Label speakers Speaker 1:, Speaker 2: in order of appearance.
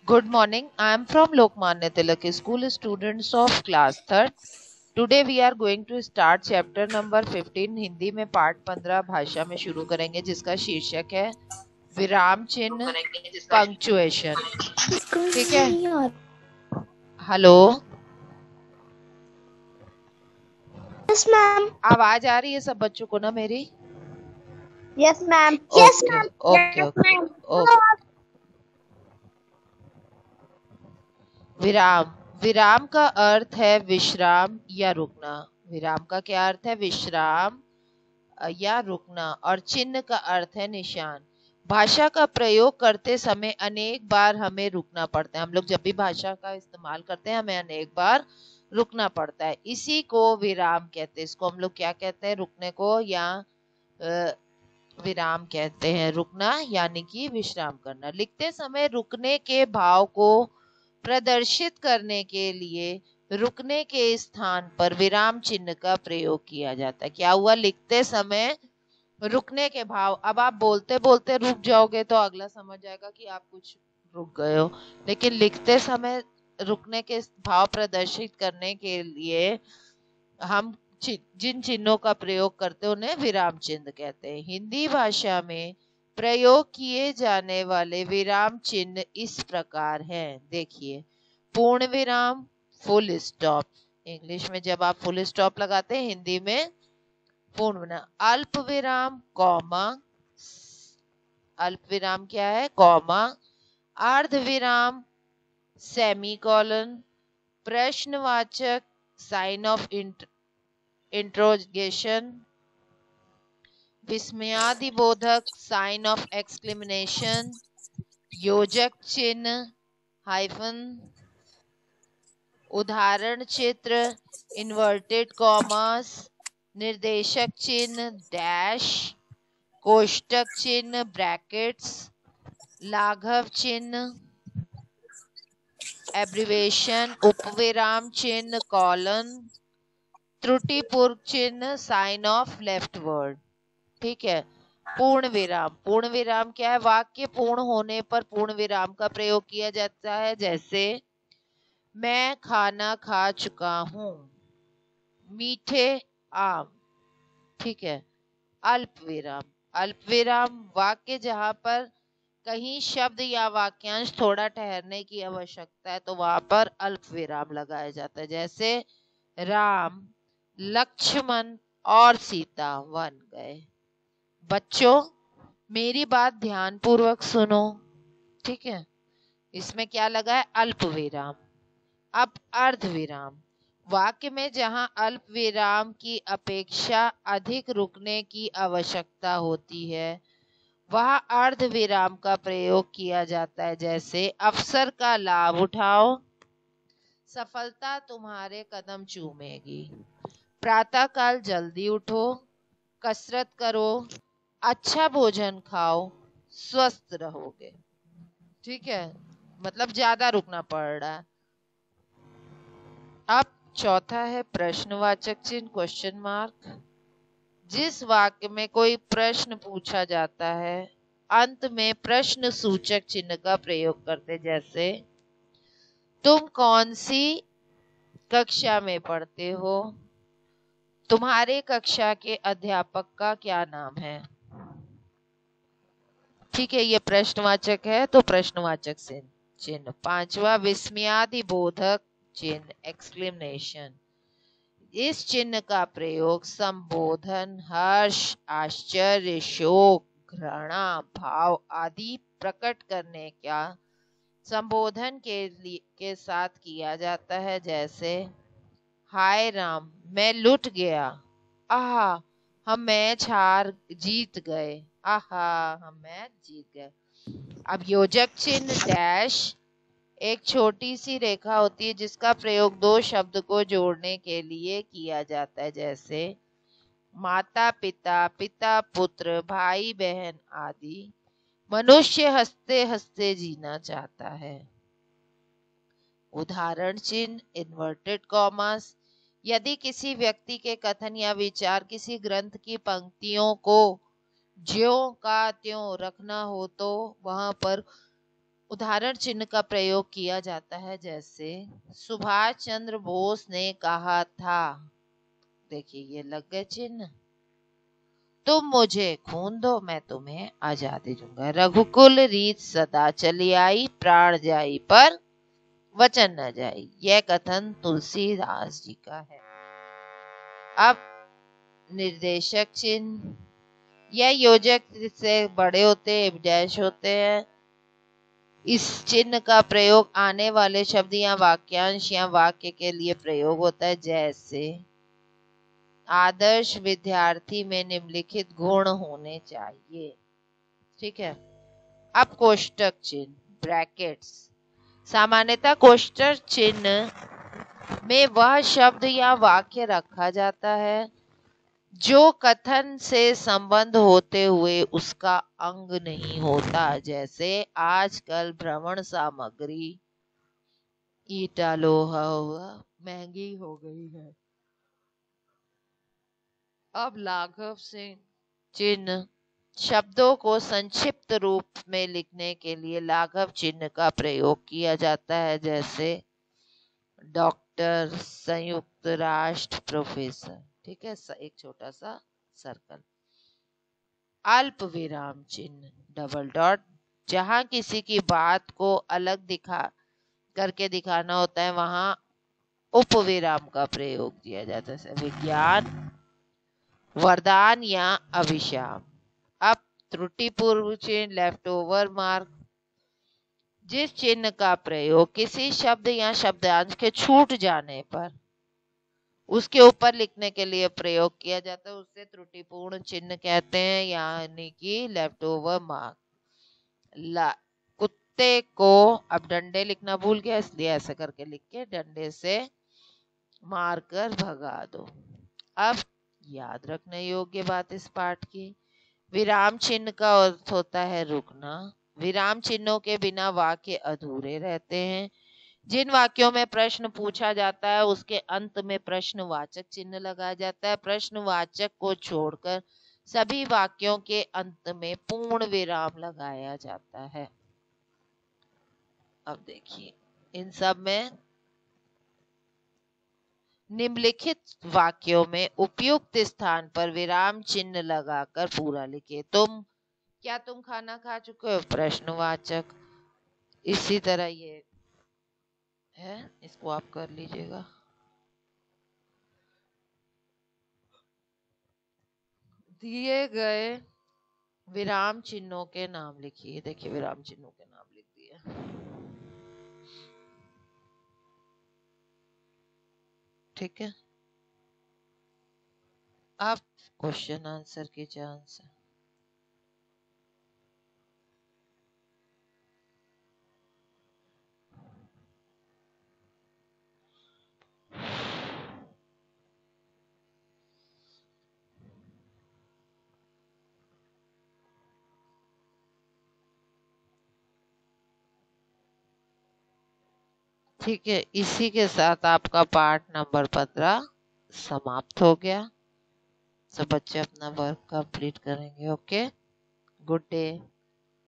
Speaker 1: Good morning. I am from Lokmanya Tilak School, students of class 3rd. Today we are going to start chapter number 15 Hindi में part 15 भाषा में शुरू करेंगे जिसका शीर्षक है विराम चिन्ह पंक्चुएशन। ठीक है, हेलो,
Speaker 2: Yes, ma'am.
Speaker 1: आवाज आ रही है सब बच्चों को ना मेरी?
Speaker 2: Yes, ma'am. Yes,
Speaker 1: okay
Speaker 2: ma'am.
Speaker 1: Okay
Speaker 2: Yes,
Speaker 1: okay
Speaker 2: ma'am.
Speaker 1: Okay. विराम, विराम का अर्थ है विश्राम या रुकना। विराम का क्या अर्थ है? विश्राम या रुकना। और चिन्ह का अर्थ है निशान। भाषा का प्रयोग करते समय अनेक बार हमें रुकना पड़ता है। हम लोग जब भी भाषा का इस्तेमाल करते हैं हमें अनेक बार रुकना पड़ता है, इसी को विराम कहते हैं। इसको हम लोग क्या कहते हैं? रुकने को या विराम कहते हैं। रुकना यानी कि विश्राम करना। लिखते समय रुकने के भाव को प्रदर्शित करने के लिए रुकने के स्थान पर विराम चिन्ह का प्रयोग किया जाता है। क्या हुआ? लिखते समय रुकने के भाव। अब आप बोलते बोलते रुक जाओगे तो अगला समझ जाएगा कि आप कुछ रुक गए हो, लेकिन लिखते समय रुकने के भाव प्रदर्शित करने के लिए हम जिन चिन्हों का प्रयोग करते हैं उन्हें विराम चिन्ह कहते हैं। हिंदी भाषा में प्रयोग किए जाने वाले विराम चिन्ह इस प्रकार हैं। देखिए, पूर्ण विराम, फुल स्टॉप। इंग्लिश में जब आप फुल स्टॉप लगाते हैं, हिंदी में पूर्ण विराम। अल्प विराम, कॉमा। अल्प विराम क्या है? कॉमा। अर्ध विराम, सेमीकोलन। प्रश्नवाचक, साइन ऑफ इंट्रोगेशन। विस्मयादिबोधक, साइन ऑफ एक्सक्लेमेशन। योजक चिन्ह, हाइफन। उदाहरण चित्र, इन्वर्टेड कॉमर्स। निर्देशक चिन्ह, डैश। कोष्टक चिन्ह, ब्रैकेट्स। लाघव चिन्ह, एब्रिवेशन। उपविराम चिन्ह, कॉलन। त्रुटिपूर्वक चिन्ह, साइन ऑफ लेफ्ट वर्ड। ठीक है। पूर्ण विराम, पूर्ण विराम क्या है? वाक्य पूर्ण होने पर पूर्ण विराम का प्रयोग किया जाता है। जैसे, मैं खाना खा चुका हूं। मीठे आम। ठीक है। अल्प विराम, अल्प विराम वाक्य जहां पर कहीं शब्द या वाक्यांश थोड़ा ठहरने की आवश्यकता है तो वहां पर अल्प विराम लगाया जाता है। जैसे, राम, लक्ष्मण और सीता वन गए। बच्चों, मेरी बात ध्यान पूर्वक सुनो। ठीक है, इसमें क्या लगा है? अल्प विराम। अब अर्ध विराम, वाक्य में जहां अल्प विराम की अपेक्षा अधिक रुकने की आवश्यकता होती है वहां अर्ध विराम का प्रयोग किया जाता है। जैसे, अवसर का लाभ उठाओ, सफलता तुम्हारे कदम चूमेगी। प्रातःकाल जल्दी उठो, कसरत करो, अच्छा भोजन खाओ, स्वस्थ रहोगे। ठीक है, मतलब ज्यादा रुकना पड़ रहा है। अब चौथा है प्रश्नवाचक चिन्ह, क्वेश्चन मार्क। जिस वाक्य में कोई प्रश्न पूछा जाता है अंत में प्रश्न सूचक चिन्ह का प्रयोग करते। जैसे, तुम कौन सी कक्षा में पढ़ते हो? तुम्हारे कक्षा के अध्यापक का क्या नाम है? ठीक है, ये प्रश्नवाचक है तो प्रश्नवाचक चिन्ह। पांचवा, विस्मयादिबोधक चिन्ह, एक्सक्लेमेशन। इस चिन्ह का प्रयोग संबोधन, हर्ष, आश्चर्य, शोक, घृणा भाव आदि प्रकट करने का संबोधन के साथ किया जाता है। जैसे, हाय राम, मैं लुट गया। आहा, हम मैच जीत गए। आहा, हम मैच जीत गए। अब योजक चिन्ह, डैश। एक छोटी सी रेखा होती है जिसका प्रयोग दो शब्द को जोड़ने के लिए किया जाता है। जैसे, माता पिता, पिता पुत्र, भाई बहन आदि। मनुष्य हंसते हंसते जीना चाहता है। उदाहरण चिन्ह, इन्वर्टेड कॉमर्स। यदि किसी व्यक्ति के कथन या विचार किसी ग्रंथ की पंक्तियों को ज्यों का त्यों रखना हो तो वहां पर उदाहरण चिन्ह का प्रयोग किया जाता है, जैसे सुभाष चंद्र बोस ने कहा था। देखिए ये लग गए चिन्ह। तुम मुझे खून दो, मैं तुम्हें आजादी दूंगा। रघुकुल रीत सदा चली आई, प्राण जाई पर वचन न जाई। यह कथन तुलसीदास जी का है। अब निर्देशक चिन्ह, यह योजक से बड़े होते हैं, डैश होते हैं। इस चिन्ह का प्रयोग आने वाले शब्द या वाक्यांश या वाक्य के लिए प्रयोग होता है, जैसे आदर्श विद्यार्थी में निम्नलिखित गुण होने चाहिए। ठीक है। अब कोष्टक चिन्ह, ब्रैकेट्स। सामान्यतः कोष्टक चिन्ह में वह शब्द या वाक्य रखा जाता है जो कथन से संबंध होते हुए उसका अंग नहीं होता, जैसे आजकल भ्रमण सामग्री ईटा लोहा हुआ महंगी हो गई है। अब लाघव से चिन्ह, शब्दों को संक्षिप्त रूप में लिखने के लिए लाघव चिन्ह का प्रयोग किया जाता है, जैसे डॉक्टर, संयुक्त राष्ट्र, प्रोफेसर। ठीक है, एक छोटा सा सर्कल। अल्प विराम चिन्ह, डबल डॉट, जहां किसी की बात को अलग करके दिखाना होता है, वहां उपविराम का प्रयोग किया जाता है, जैसे विज्ञान, वरदान या अभिशाप। अब त्रुटिपूर्व चिन्ह, लेफ्ट ओवर मार्क, जिस चिन्ह का प्रयोग किसी शब्द या शब्दांश के छूट जाने पर उसके ऊपर लिखने के लिए प्रयोग किया जाता है, उससे त्रुटिपूर्ण चिन्ह कहते हैं, यानी कि लेफ्ट ओवर मार्क। कुत्ते को, अब डंडे लिखना भूल गया इसलिए ऐसे करके लिख के डंडे से मारकर भगा दो। अब याद रखने योग्य बात इस पाठ की, विराम चिन्ह का अर्थ होता है रुकना। विराम चिन्हों के बिना वाक्य अधूरे रहते हैं। जिन वाक्यों में प्रश्न पूछा जाता है उसके अंत में प्रश्नवाचक चिन्ह लगाया जाता है। प्रश्नवाचक को छोड़कर सभी वाक्यों के अंत में पूर्ण विराम लगाया जाता है। अब देखिए इन सब में निम्नलिखित वाक्यों में उपयुक्त स्थान पर विराम चिन्ह लगाकर पूरा लिखे। क्या तुम खाना खा चुके हो, प्रश्नवाचक। इसी तरह ये है, इसको आप कर लीजिएगा। दिए गए विराम चिन्हों के नाम लिखिए। देखिए विराम चिन्हों के नाम लिख दिए। ठीक है, अब क्वेश्चन आंसर की चांस है। ठीक है, इसी के साथ आपका पाठ नंबर 15 समाप्त हो गया। सब बच्चे अपना वर्क कंप्लीट करेंगे। Okay, good day.